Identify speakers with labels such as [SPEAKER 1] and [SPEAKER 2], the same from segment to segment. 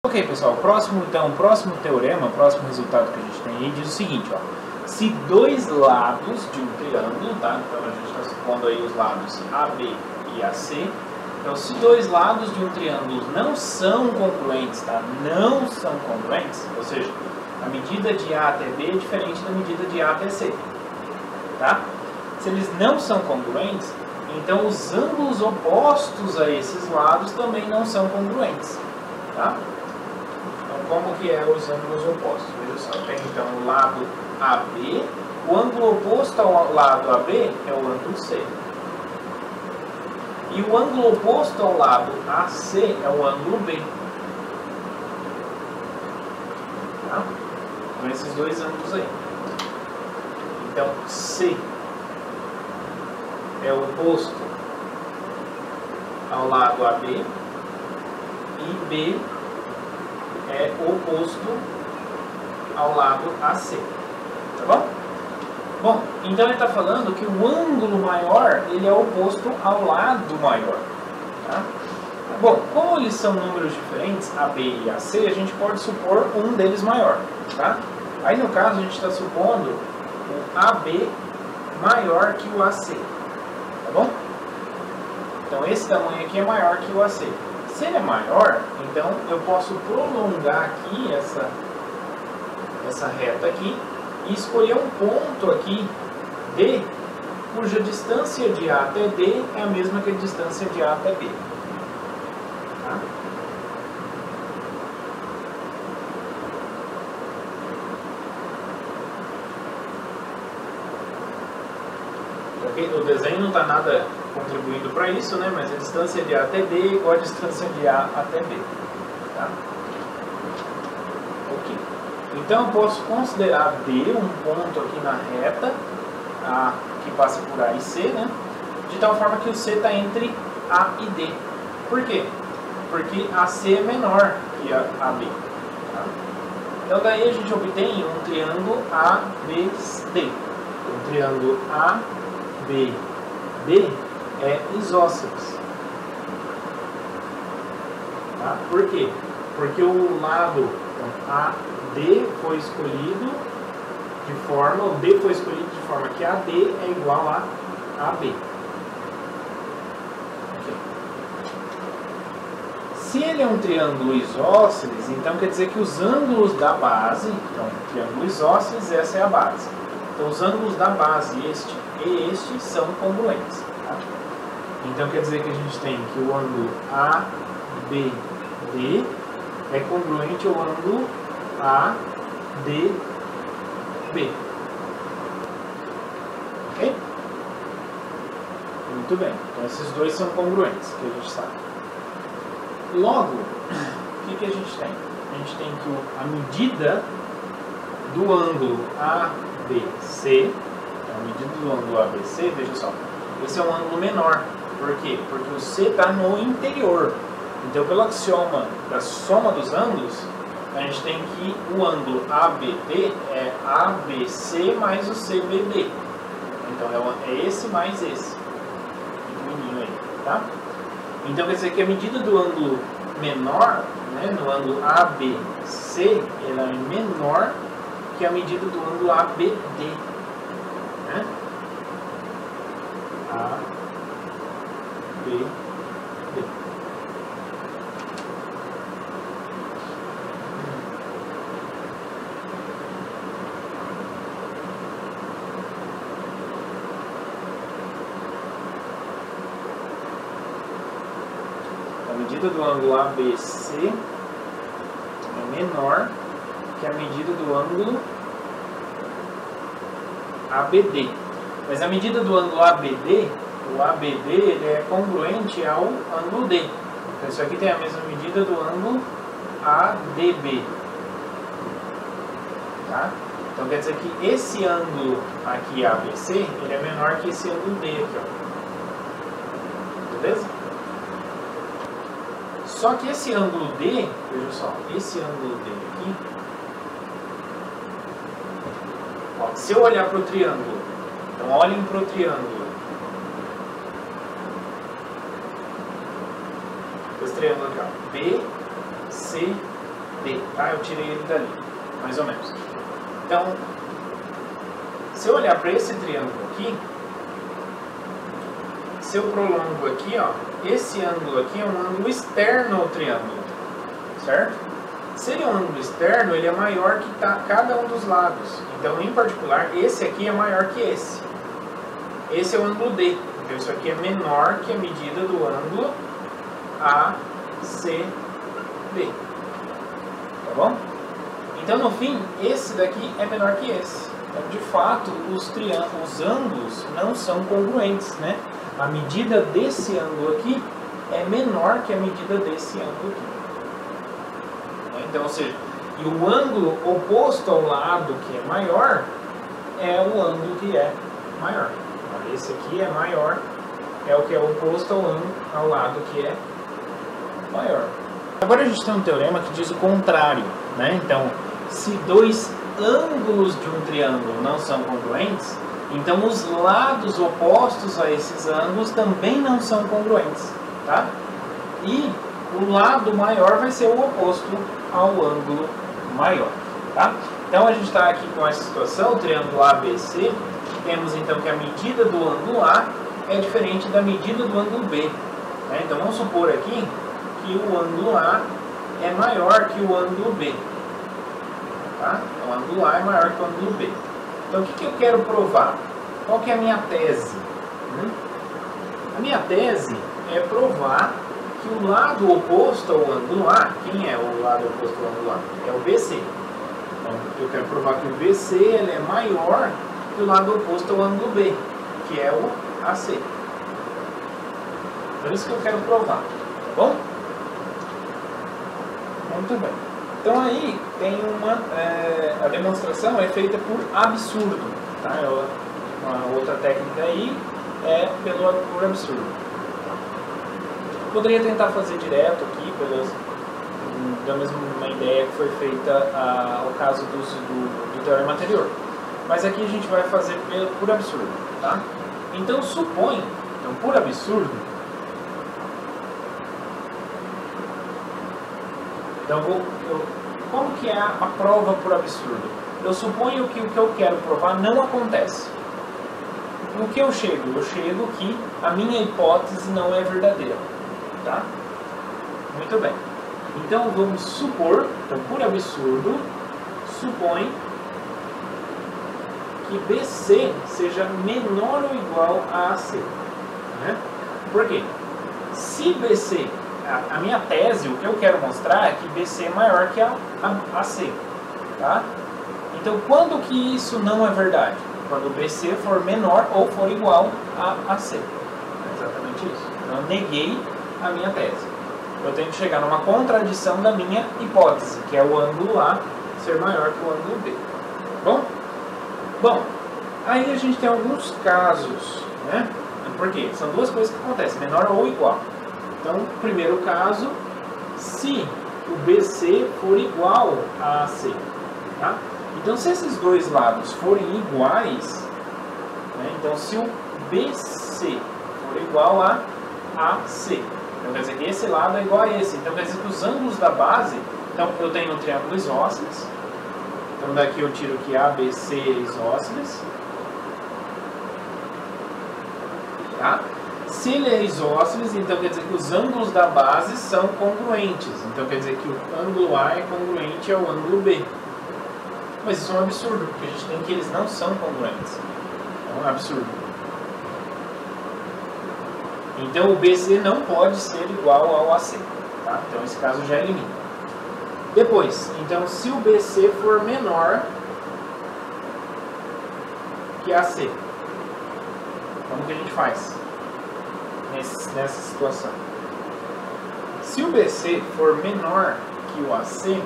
[SPEAKER 1] Ok, pessoal, próximo teorema, próximo resultado que a gente tem aí diz o seguinte, ó. Se dois lados de um triângulo, tá? Então a gente está supondo aí os lados AB e AC. Então, se dois lados de um triângulo não são congruentes, tá? Não são congruentes, ou seja, a medida de A até B é diferente da medida de A até C, tá? Se eles não são congruentes, então os ângulos opostos a esses lados também não são congruentes, tá? Então, como que é os ângulos opostos? Veja só, tem então o lado AB, o ângulo oposto ao lado AB é o ângulo C. E o ângulo oposto ao lado AC é o ângulo B. Tá? Então, esses dois ângulos aí. Então, C é o oposto ao lado AB e B é oposto ao lado AC. Tá bom? Bom, então ele está falando que o ângulo maior ele é oposto ao lado maior. Tá? Bom, como eles são números diferentes, AB e AC, a gente pode supor um deles maior. Tá? Aí no caso a gente está supondo o AB maior que o AC. Tá bom? Então esse tamanho aqui é maior que o AC. Se ele é maior, então eu posso prolongar aqui essa reta aqui e escolher um ponto aqui, D, cuja distância de A até D é a mesma que a distância de A até B. Tá? O desenho não está nada contribuindo para isso, né? Mas a distância de A até D é igual a distância de A até B. Tá? Ok. Então eu posso considerar D um ponto aqui na reta A, que passa por A e C, né? De tal forma que o C está entre A e D. Por quê? Porque AC é menor que a AB. Tá? Então daí a gente obtém um triângulo ABD. Um triângulo ABD é isósceles. Tá? Por quê? Porque o lado AD foi escolhido de forma, o D foi escolhido de forma que AD é igual a AB. Okay. Se ele é um triângulo isósceles, então quer dizer que os ângulos da base, então triângulo isósceles, essa é a base. Então os ângulos da base, este e este, são congruentes. Tá? Então quer dizer que a gente tem que o ângulo ABD é congruente ao ângulo ADB. Ok? Muito bem. Então esses dois são congruentes, que a gente sabe. Logo, o que a gente tem? A gente tem que a medida do ângulo ABC, a medida do ângulo ABC, veja só, esse é um ângulo menor. Por quê? Porque o C está no interior. Então, pelo axioma da soma dos ângulos, a gente tem que o ângulo ABD é ABC mais o CBD. Então, é esse mais esse. Pequenininho aí, tá? Então, quer dizer que a medida do ângulo menor, né, no ângulo ABC, ela é menor que a medida do ângulo ABD. Né? ABD. A medida do ângulo ABC é menor que a medida do ângulo ABD. Mas a medida do ângulo ABD, o ABD ele é congruente ao ângulo D. Então isso aqui tem a mesma medida do ângulo ADB. Tá? Então quer dizer que esse ângulo aqui ABC, ele é menor que esse ângulo D aqui, ó. Beleza? Só que esse ângulo D, veja só, esse ângulo D aqui, ó, se eu olhar para o triângulo, então olhem para o triângulo. Esse triângulo aqui, ó, B, C, D, tá? Eu tirei ele dali, mais ou menos. Então, se eu olhar para esse triângulo aqui, se eu prolongo aqui, ó, esse ângulo aqui é um ângulo externo ao triângulo, certo? Se ele é um ângulo externo, ele é maior que cada um dos lados. Então, em particular, esse aqui é maior que esse. Esse é o ângulo D. Então, isso aqui é menor que a medida do ângulo ACD. Tá bom? Então, no fim, esse daqui é menor que esse. Então, de fato, os ângulos não são congruentes, né? A medida desse ângulo aqui é menor que a medida desse ângulo aqui. Então, ou seja, e o ângulo oposto ao lado que é maior é o ângulo que é maior. Esse aqui é maior, é o que é oposto ao lado que é maior. Agora a gente tem um teorema que diz o contrário, né? Então, se dois ângulos de um triângulo não são congruentes, então os lados opostos a esses ângulos também não são congruentes, tá? E o lado maior vai ser o oposto ao ângulo maior, tá? Então a gente está aqui com essa situação, o triângulo ABC. Temos então que a medida do ângulo A é diferente da medida do ângulo B, né? Então vamos supor aqui que o ângulo A é maior que o ângulo B, tá? O ângulo A é maior que o ângulo B. Então o que eu quero provar? Qual que é a minha tese? A minha tese é provar que o lado oposto ao ângulo A, quem é o lado oposto ao ângulo A? É o BC. Então eu quero provar que o BC ele é maior que o lado oposto ao ângulo B, que é o AC. Por isso que eu quero provar, tá bom? Muito bem. Então aí tem a demonstração é feita por absurdo, tá? Uma outra técnica aí é por absurdo. Poderia tentar fazer direto aqui, da mesma ideia que foi feita ao caso do teorema anterior. Mas aqui a gente vai fazer por absurdo, tá? Então supõe, por absurdo, então como que é a prova por absurdo? Eu suponho que o que eu quero provar não acontece. O que eu chego? Eu chego que a minha hipótese não é verdadeira, tá? Muito bem. Então vamos supor, por absurdo, supõe que BC seja menor ou igual a AC, né? Por quê? Se BC, a minha tese, o que eu quero mostrar é que BC é maior que a AC, tá? Então, quando que isso não é verdade? Quando BC for menor ou for igual a AC. É exatamente isso. Então, eu neguei a minha tese. Eu tenho que chegar numa contradição da minha hipótese, que é o ângulo A ser maior que o ângulo B. Bom? Bom, aí a gente tem alguns casos, né? Por quê? São duas coisas que acontecem, menor ou igual. Então, primeiro caso, se o BC for igual a AC, tá? Então, se esses dois lados forem iguais, né? Então, se o BC for igual a AC, então quer dizer que esse lado é igual a esse. Então, quer dizer que os ângulos da base, então eu tenho um triângulo isósceles. Então daqui eu tiro que ABC é isósceles, tá? Se ele é isósceles, então quer dizer que os ângulos da base são congruentes. Então quer dizer que o ângulo A é congruente ao ângulo B. Mas isso é um absurdo, porque a gente tem que eles não são congruentes. É um absurdo. Então o BC não pode ser igual ao AC, tá? Então esse caso já elimina. Depois, então, se o BC for menor que AC, como que a gente faz nessa situação? Se o BC for menor que o AC,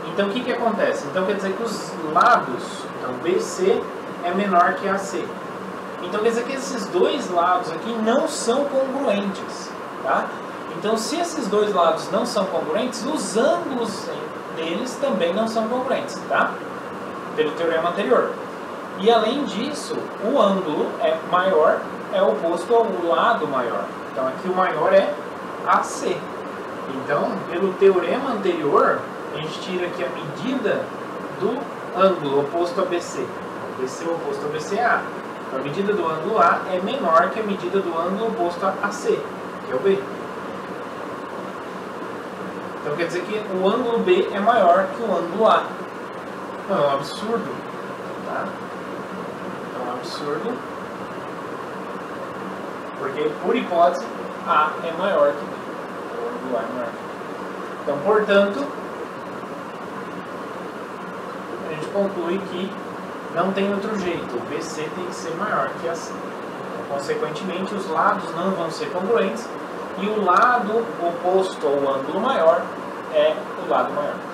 [SPEAKER 1] então o que acontece? Então quer dizer que os lados, então BC é menor que AC. Então quer dizer que esses dois lados aqui não são congruentes, tá? Então se esses dois lados não são congruentes, os ângulos deles também não são congruentes, tá? Pelo teorema anterior. E além disso, o ângulo maior é oposto ao lado maior. Então aqui o maior é AC. Então, pelo teorema anterior, a gente tira aqui a medida do ângulo oposto a BC. BC oposto a BC é A. Então a medida do ângulo A é menor que a medida do ângulo oposto a AC, que é o B. Então quer dizer que o ângulo B é maior que o ângulo A. Não, é um absurdo. Tá? É um absurdo. Porque, por hipótese, A é maior que B. O ângulo A é maior que B. Então, portanto, a gente conclui que não tem outro jeito. O BC tem que ser maior que AC. Então, consequentemente, os lados não vão ser congruentes. E o lado oposto ao ângulo maior é o lado maior.